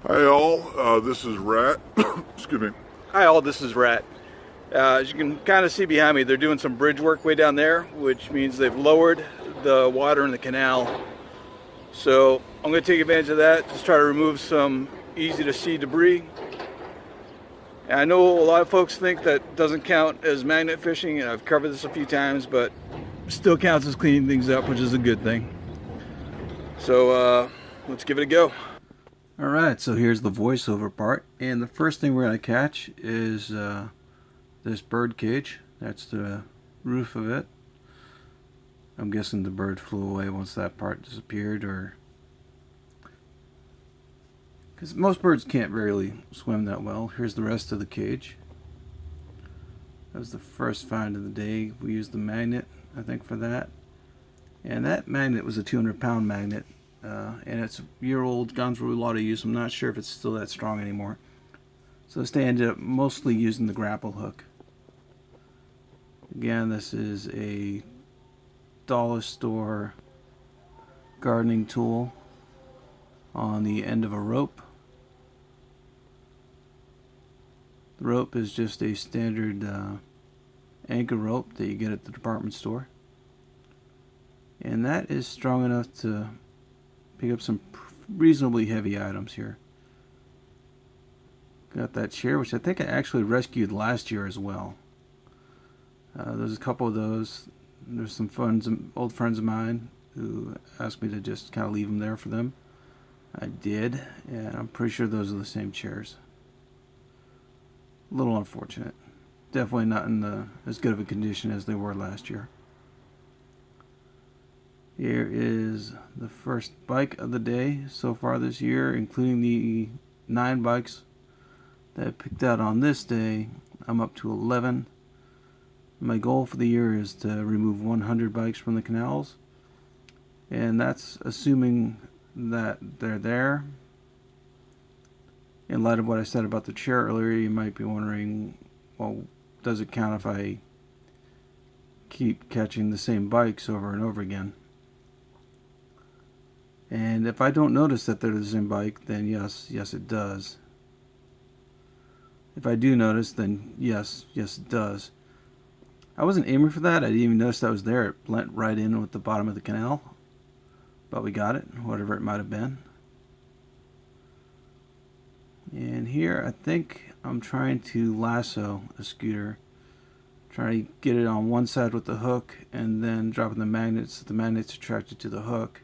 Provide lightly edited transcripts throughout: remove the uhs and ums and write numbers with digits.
Hi all, this is Rat. Excuse me. Hi all, this is Rat. As you can kind of see behind me, they're doing some bridge work way down there, which means they've lowered the water in the canal. So I'm going to take advantage of that, just try to remove some easy to see debris. And I know a lot of folks think that doesn't count as magnet fishing, and I've covered this a few times, but still counts as cleaning things up, which is a good thing. So let's give it a go. Alright, so here's the voiceover part, and the first thing we're going to catch is this bird cage. That's the roof of it. I'm guessing the bird flew away once that part disappeared, or because most birds can't really swim that well. Here's the rest of the cage. That was the first find of the day. We used the magnet, I think, for that, and that magnet was a 200-pound magnet. And it's a year old, gone through a lot of use. I'm not sure if it's still that strong anymore. So this day I ended up mostly using the grapple hook. Again, this is a dollar store gardening tool on the end of a rope. The rope is just a standard anchor rope that you get at the department store. And that is strong enough to pick up some reasonably heavy items here. Got that chair, which I think I actually rescued last year as well. There's a couple of those. There's some old friends of mine who asked me to just kind of leave them there for them. I did, and I'm pretty sure those are the same chairs. A little unfortunate. Definitely not in as good of a condition as they were last year. Here is the first bike of the day so far this year, including the 9 bikes that I picked out on this day. I'm up to 11. My goal for the year is to remove 100 bikes from the canals, and that's assuming that they're there. In light of what I said about the chair earlier, you might be wondering, well, does it count if I keep catching the same bikes over and over again? And if I don't notice that they're the same bike, then yes it does. If I do notice, then yes it does. I wasn't aiming for that. I didn't even notice that was there. It blent right in with the bottom of the canal. But we got it, whatever it might have been. And here I think I'm trying to lasso a scooter. Trying to get it on one side with the hook and then dropping the magnets so the magnet's attracted to the hook.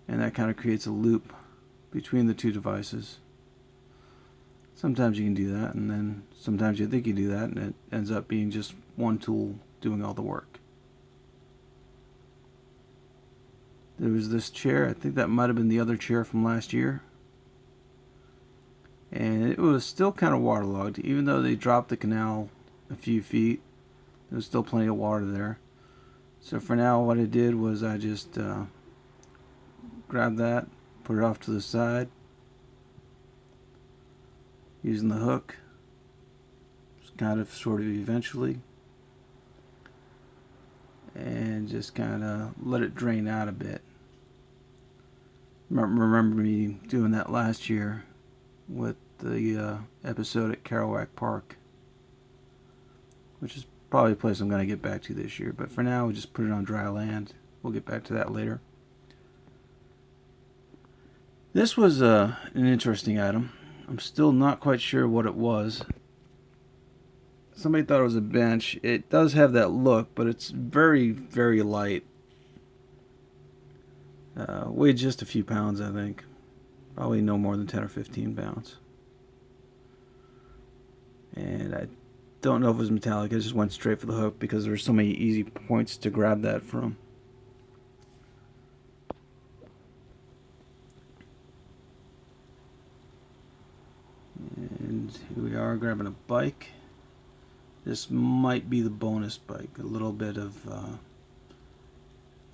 And that kind of creates a loop between the two devices. Sometimes you can do that, and then sometimes you think you do that, and it ends up being just one tool doing all the work. There was this chair. I think that might have been the other chair from last year. And it was still kind of waterlogged. Even though they dropped the canal a few feet, there was still plenty of water there. So for now, what I did was I just grab that, put it off to the side, using the hook, just kind of sort of eventually, and just kind of let it drain out a bit. Remember me doing that last year with the episode at Kerouac Park, which is probably a place I'm going to get back to this year, but for now we just put it on dry land. We'll get back to that later. This was an interesting item. I'm still not quite sure what it was. Somebody thought it was a bench. It does have that look, but it's very, very light. Weighed just a few pounds, I think. Probably no more than 10 or 15 pounds. And I don't know if it was metallic. I just went straight for the hook because there's so many easy points to grab that from. And here we are grabbing a bike. This might be the bonus bike. A little bit of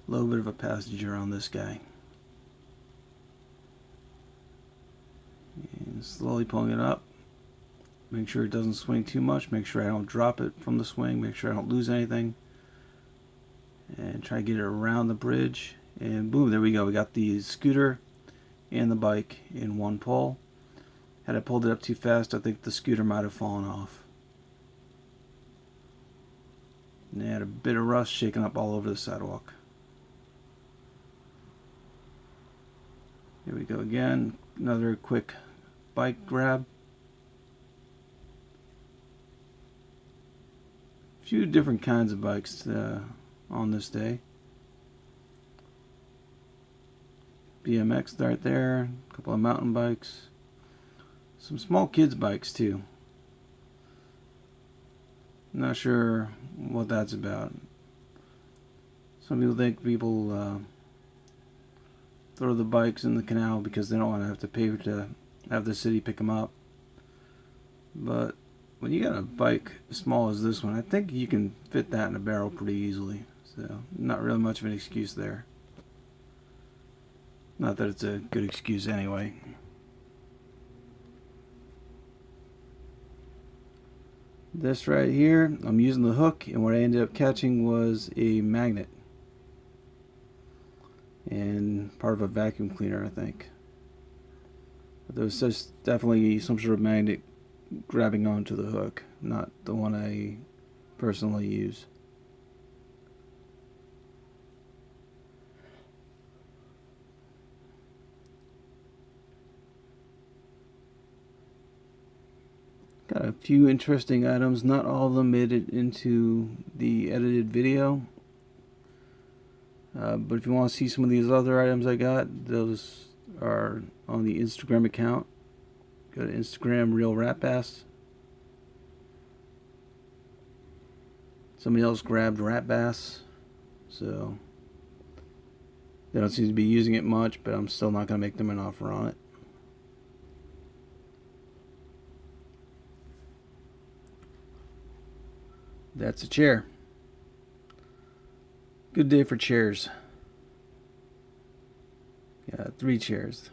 a passenger on this guy. And slowly pulling it up. Make sure it doesn't swing too much. Make sure I don't drop it from the swing. Make sure I don't lose anything. And try to get it around the bridge. And boom, there we go. We got the scooter and the bike in one pull. Had I pulled it up too fast, I think the scooter might have fallen off. And they had a bit of rust shaking up all over the sidewalk. Here we go again. Another quick bike grab. A few different kinds of bikes on this day. BMX right there, a couple of mountain bikes, some small kids bikes too. Not sure what that's about. Some people think people throw the bikes in the canal because they don't want to have to pay to have the city pick them up. But when you got a bike as small as this one, I think you can fit that in a barrel pretty easily. So not really much of an excuse there. Not that it's a good excuse anyway. This right here, I'm using the hook, and what I ended up catching was a magnet. And part of a vacuum cleaner, I think. But there was just definitely some sort of magnet grabbing onto the hook, not the one I personally use. Got a few interesting items. Not all of them made it into the edited video. But if you want to see some of these other items I got, those are on the Instagram account. Go to Instagram, Real Rat Bass. Somebody else grabbed rat bass, so they don't seem to be using it much, but I'm still not going to make them an offer on it. That's a chair. Good day for chairs. Yeah, 3 chairs.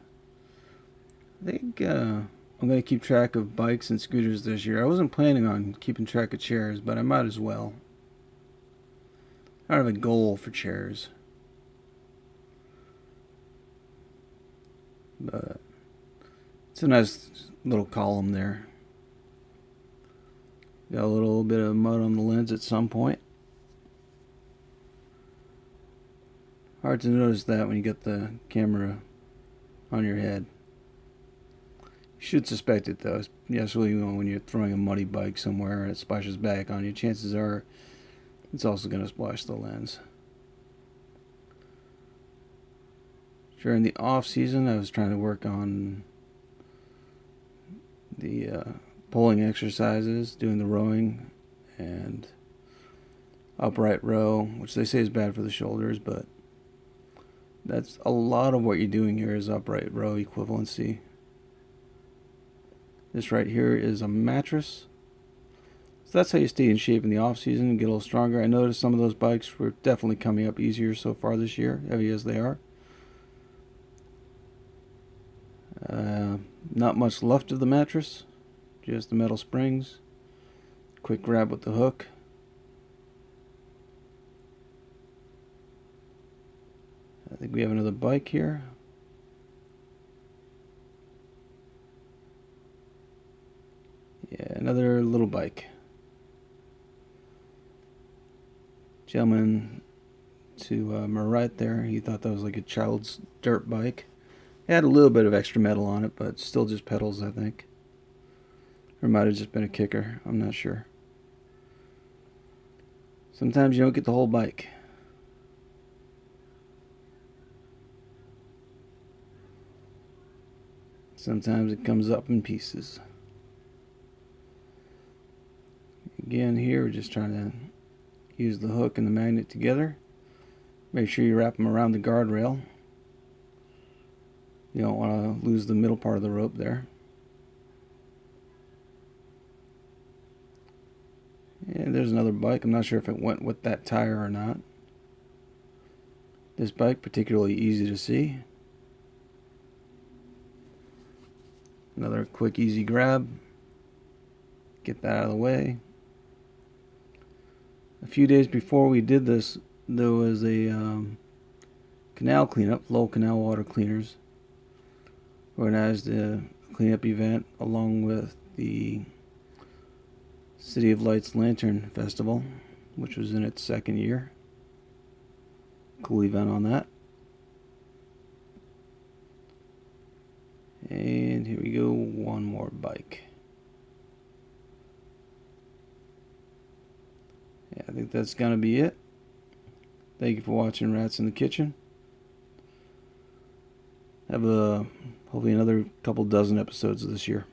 I think I'm going to keep track of bikes and scooters this year. I wasn't planning on keeping track of chairs, but I might as well. I don't have a goal for chairs. But it's a nice little column there. Got a little bit of mud on the lens at some point. Hard to notice that when you get the camera on your head. You should suspect it though, especially when you're throwing a muddy bike somewhere and it splashes back on you. Chances are it's also going to splash the lens. During the off season, I was trying to work on the pulling exercises, doing the rowing and upright row, which they say is bad for the shoulders, but that's a lot of what you're doing here is upright row equivalency. This right here is a mattress. So that's how you stay in shape in the off season and get a little stronger. I noticed some of those bikes were definitely coming up easier so far this year, heavy as they are. Not much left of the mattress, just the metal springs. Quick grab with the hook. I think we have another bike here. Yeah, another little bike. Gentleman to my right there, he thought that was like a child's dirt bike. It had a little bit of extra metal on it, but still just pedals, I think. Or it might have just been a kicker, I'm not sure. Sometimes you don't get the whole bike. Sometimes it comes up in pieces. Again, here we're just trying to use the hook and the magnet together. Make sure you wrap them around the guardrail. You don't want to lose the middle part of the rope there. And there's another bike. I'm not sure if it went with that tire or not. This bike particularly easy to see. Another quick easy grab. Get that out of the way. A few days before we did this, there was a canal cleanup, low canal water cleaners. organized a cleanup event along with the City of Lights Lantern Festival, which was in its second year. Cool event on that. And here we go, one more bike. Yeah, I think that's gonna be it. Thank you for watching Rats in the Kitchen. Have hopefully another couple dozen episodes this year.